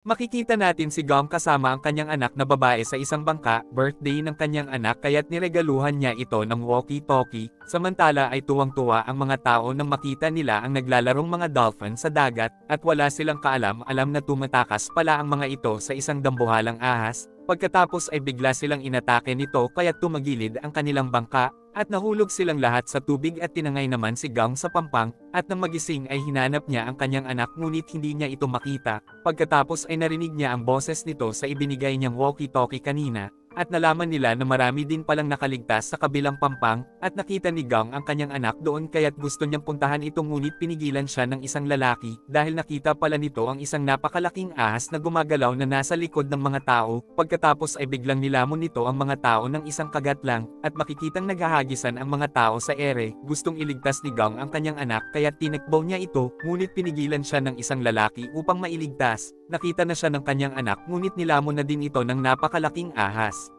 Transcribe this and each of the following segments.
Makikita natin si Gong kasama ang kanyang anak na babae sa isang bangka, birthday ng kanyang anak kaya't niregaluhan niya ito ng walkie-talkie, samantala ay tuwang-tuwa ang mga tao nang makita nila ang naglalarong mga dolphin sa dagat, at wala silang kaalam-alam na tumatakas pala ang mga ito sa isang dambuhalang ahas, pagkatapos ay bigla silang inatake nito kaya't tumagilid ang kanilang bangka, at nahulog silang lahat sa tubig at tinangay naman si Gong sa pampang, at nang magising ay hinanap niya ang kanyang anak ngunit hindi niya ito makita, pagkatapos ay narinig niya ang boses nito sa ibinigay niyang walkie-talkie kanina, at nalaman nila na marami din palang nakaligtas sa kabilang pampang, at nakita ni Gong ang kanyang anak doon kaya't gusto niyang puntahan ito ngunit pinigilan siya ng isang lalaki, dahil nakita pala nito ang isang napakalaking ahas na gumagalaw na nasa likod ng mga tao, pagkatapos ay biglang nilamon nito ang mga tao ng isang kagat lang, at makikitang naghahagisan ang mga tao sa ere, gustong iligtas ni Gong ang kanyang anak kaya't tinakbo niya ito, ngunit pinigilan siya ng isang lalaki upang mailigtas, nakita na siya ng kanyang anak ngunit nilamon na din ito ng napakalaking ahas.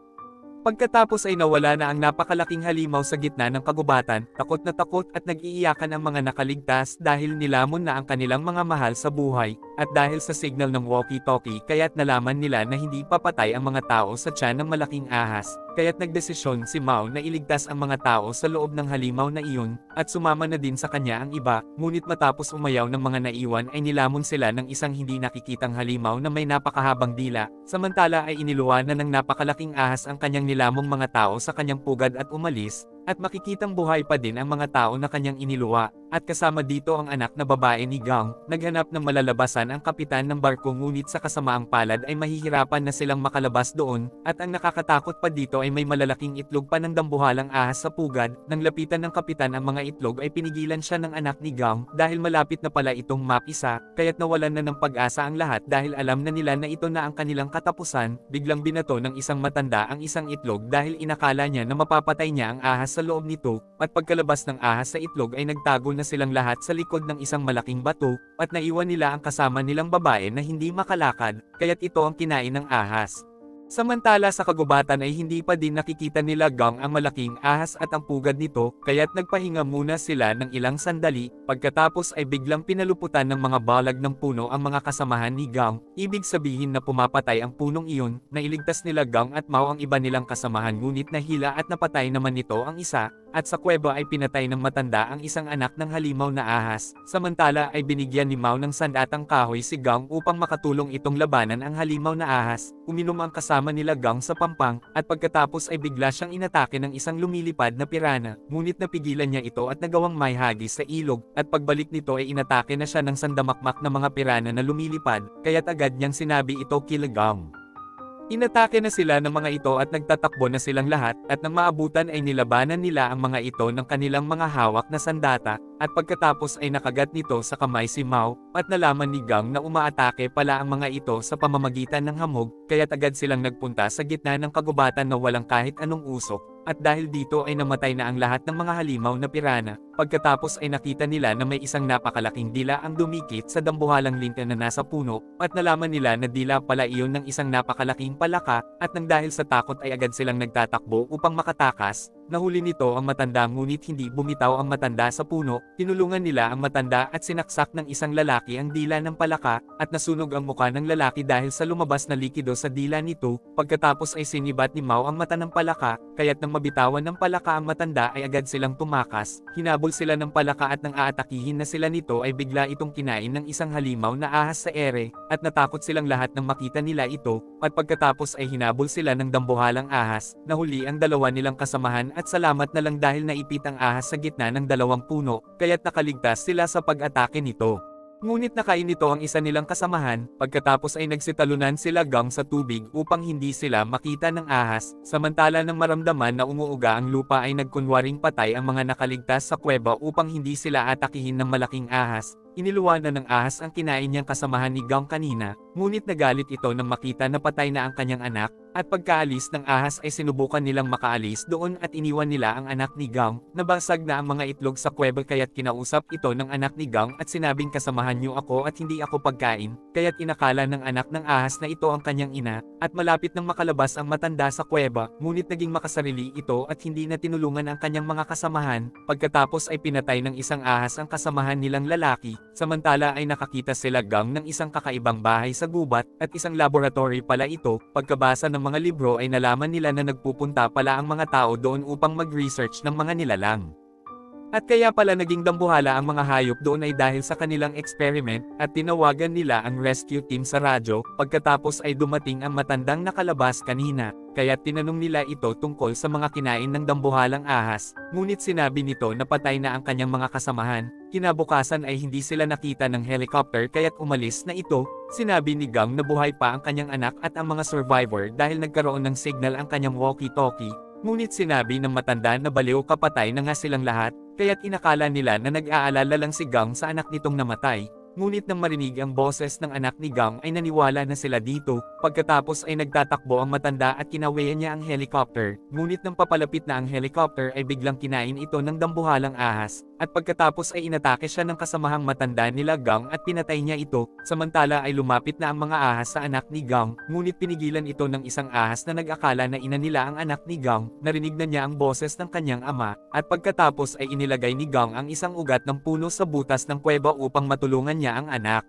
Pagkatapos ay nawala na ang napakalaking halimaw sa gitna ng kagubatan, takot at nag-iiyakan ang mga nakaligtas dahil nilamon na ang kanilang mga mahal sa buhay, at dahil sa signal ng walkie-talkie kaya't nalaman nila na hindi papatay ang mga tao sa tiyan ng malaking ahas, kaya't nagdesisyon si Mao na iligtas ang mga tao sa loob ng halimaw na iyon, at sumama na din sa kanya ang iba, ngunit matapos umayaw ng mga naiwan ay nilamon sila ng isang hindi nakikitang halimaw na may napakahabang dila, samantala ay iniluwanan ng napakalaking ahas ang kanyang nilamong mga tao sa kanyang pugad at umalis, at makikitang buhay pa din ang mga tao na kanyang iniluwa, at kasama dito ang anak na babae ni Gong, naghanap ng malalabasan ang kapitan ng barko ngunit sa kasamaang palad ay mahihirapan na silang makalabas doon, at ang nakakatakot pa dito ay may malalaking itlog pa ng dambuhalang ahas sa pugad, nang lapitan ng kapitan ang mga itlog ay pinigilan siya ng anak ni Gong dahil malapit na pala itong mapisa, kaya't nawalan na ng pag-asa ang lahat dahil alam na nila na ito na ang kanilang katapusan, biglang binato ng isang matanda ang isang itlog dahil inakala niya na mapapatay niya ang ahas sa loob nito, at pagkalabas ng ahas sa itlog ay nagtago na silang lahat sa likod ng isang malaking bato, at naiwan nila ang kasama nilang babae na hindi makalakad, kaya't ito ang kinain ng ahas. Samantala sa kagubatan ay hindi pa din nakikita nila Gong ang malaking ahas at ang pugad nito, kaya't nagpahinga muna sila ng ilang sandali, pagkatapos ay biglang pinaluputan ng mga balag ng puno ang mga kasamahan ni Gong, ibig sabihin na pumapatay ang punong iyon, nailigtas nila Gong at Mao ang iba nilang kasamahan ngunit nahila at napatay naman nito ang isa, at sa kuweba ay pinatay ng matanda ang isang anak ng halimaw na ahas, samantala ay binigyan ni Mao ng sandatang kahoy si Gong upang makatulong itong labanan ang halimaw na ahas, uminom ang kasama nila Gong sa pampang, at pagkatapos ay bigla siyang inatake ng isang lumilipad na pirana, ngunit napigilan niya ito at nagawang may hagis sa ilog, at pagbalik nito ay inatake na siya ng sandamakmak na mga pirana na lumilipad, kaya't agad niyang sinabi ito kila Gong. Inatake na sila ng mga ito at nagtatakbo na silang lahat, at nang maabutan ay nilabanan nila ang mga ito ng kanilang mga hawak na sandata, at pagkatapos ay nakagat nito sa kamay si Mao, at nalaman ni Gong na umaatake pala ang mga ito sa pamamagitan ng hamog, kaya't agad silang nagpunta sa gitna ng kagubatan na walang kahit anong usok, at dahil dito ay namatay na ang lahat ng mga halimaw na pirana, pagkatapos ay nakita nila na may isang napakalaking dila ang dumikit sa dambuhalang linta na nasa puno, at nalaman nila na dila pala iyon ng isang napakalaking palaka, at nang dahil sa takot ay agad silang nagtatakbo upang makatakas, nahuli nito ang matanda ngunit hindi bumitaw ang matanda sa puno, tinulungan nila ang matanda at sinaksak ng isang lalaki ang dila ng palaka, at nasunog ang muka ng lalaki dahil sa lumabas na likido sa dila nito, pagkatapos ay sinibat ni Mao ang mata ng palaka, kaya't nang mabitawan ng palaka ang matanda ay agad silang tumakas, hinabol sila ng palaka at nang aatakihin na sila nito ay bigla itong kinain ng isang halimaw na ahas sa ere, at natakot silang lahat nang makita nila ito, at pagkatapos ay hinabol sila ng dambuhalang ahas, nahuli ang dalawa nilang kasamahan at salamat na lang dahil naipit ang ahas sa gitna ng dalawang puno, kaya't nakaligtas sila sa pag-atake nito. Ngunit nakain nito ang isa nilang kasamahan, pagkatapos ay nagsitalunan sila Gong sa tubig upang hindi sila makita ng ahas, samantala nang maramdaman na umuuga ang lupa ay nagkunwaring patay ang mga nakaligtas sa kuweba upang hindi sila atakihin ng malaking ahas. Iniluwanan ng ahas ang kinain niyang kasamahan ni Gong kanina, ngunit nagalit ito nang makita na patay na ang kanyang anak, At pagkaalis ng ahas ay sinubukan nilang makaalis doon at iniwan nila ang anak ni Gang. Nabasag na ang mga itlog sa kuweba kaya't kinausap ito ng anak ni Gang at sinabing kasamahan niyo ako at hindi ako pagkain, kaya't inakala ng anak ng ahas na ito ang kanyang ina, at malapit nang makalabas ang matanda sa kuweba, ngunit naging makasarili ito at hindi na tinulungan ang kanyang mga kasamahan, pagkatapos ay pinatay ng isang ahas ang kasamahan nilang lalaki, samantala ay nakakita sila Gang ng isang kakaibang bahay sa gubat, at isang laboratory pala ito, pagkabasa ng mga libro ay nalaman nila na nagpupunta pala ang mga tao doon upang mag-research ng mga nilalang. At kaya pala naging dambuhala ang mga hayop doon ay dahil sa kanilang experiment, at tinawagan nila ang rescue team sa radyo, pagkatapos ay dumating ang matandang nakalabas kanina, kaya tinanong nila ito tungkol sa mga kinain ng dambuhalang ahas, ngunit sinabi nito na patay na ang kanyang mga kasamahan. Kinabukasan ay hindi sila nakita ng helicopter kaya't umalis na ito. Sinabi ni Gang na buhay pa ang kanyang anak at ang mga survivor dahil nagkaroon ng signal ang kanyang walkie-talkie, ngunit sinabi ng matanda na baliw kapatay na nga silang lahat, kaya't inakala nila na nag-aalala lang si Gang sa anak nitong namatay. Ngunit nang marinig ang boses ng anak ni Gang ay naniwala na sila dito, pagkatapos ay nagtatakbo ang matanda at kinawayan niya ang helicopter, ngunit nang papalapit na ang helicopter ay biglang kinain ito ng dambuhalang ahas, at pagkatapos ay inatake siya ng kasamahang matanda nila Gang at pinatay niya ito, samantala ay lumapit na ang mga ahas sa anak ni Gang, ngunit pinigilan ito ng isang ahas na nag-akala na ina nila ang anak ni Gang, narinig na niya ang boses ng kanyang ama, at pagkatapos ay inilagay ni Gang ang isang ugat ng puno sa butas ng kuweba upang matulungan niya ang anak.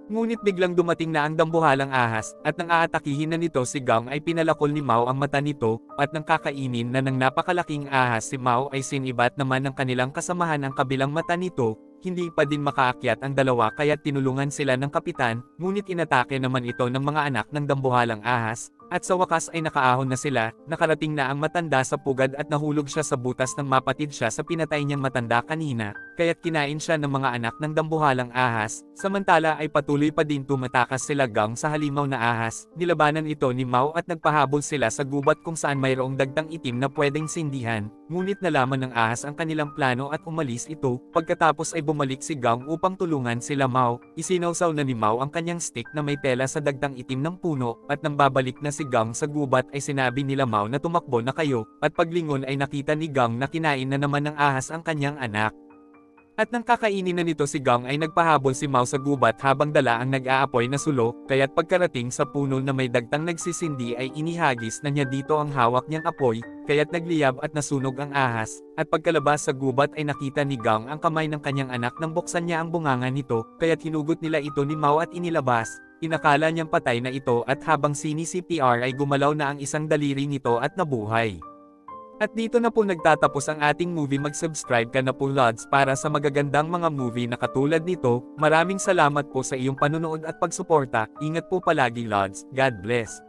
Ngunit biglang dumating na ang dambuhalang ahas, at nang aatakihin na nito si Gang ay pinalakol ni Mao ang mata nito, at nang kakainin na ng napakalaking ahas si Mao ay sinibat naman ng kanilang kasamahan ang kabilang mata nito, hindi pa din makaakyat ang dalawa kaya tinulungan sila ng kapitan, ngunit inatake naman ito ng mga anak ng dambuhalang ahas, at sa wakas ay nakaahon na sila, nakarating na ang matanda sa pugad at nahulog siya sa butas nang mapatid siya sa pinatay niyang matanda kanina, kaya't kinain siya ng mga anak ng dambuhalang ahas, samantala ay patuloy pa din tumatakas sila Gang sa halimaw na ahas, nilabanan ito ni Mao at nagpahabol sila sa gubat kung saan mayroong dagtang itim na pwedeng sindihan, ngunit nalaman ng ahas ang kanilang plano at umalis ito, pagkatapos ay bumalik si Gang upang tulungan sila Mao, isinawsaw na ni Mao ang kanyang stick na may tela sa dagtang itim ng puno, at nang babalik na si Gang sa gubat ay sinabi nila Mao na tumakbo na kayo, at paglingon ay nakita ni Gang na kinain na naman ng ahas ang kanyang anak. At nang kakainin na nito si Gang ay nagpahabol si Mao sa gubat habang dala ang nag-aapoy na sulo, kaya't pagkarating sa puno na may dagtang nagsisindi ay inihagis na niya dito ang hawak niyang apoy, kaya't nagliyab at nasunog ang ahas, at pagkalabas sa gubat ay nakita ni Gang ang kamay ng kanyang anak nang buksan niya ang bunganga nito, kaya't hinugot nila ito ni Mao at inilabas. Inakala niyang patay na ito at habang sini-CPR ay gumalaw na ang isang daliri nito at nabuhay. At dito na po nagtatapos ang ating movie. Mag-subscribe ka na po Lods para sa magagandang mga movie na katulad nito. Maraming salamat po sa iyong panunood at pagsuporta. Ingat po palagi Lods. God bless.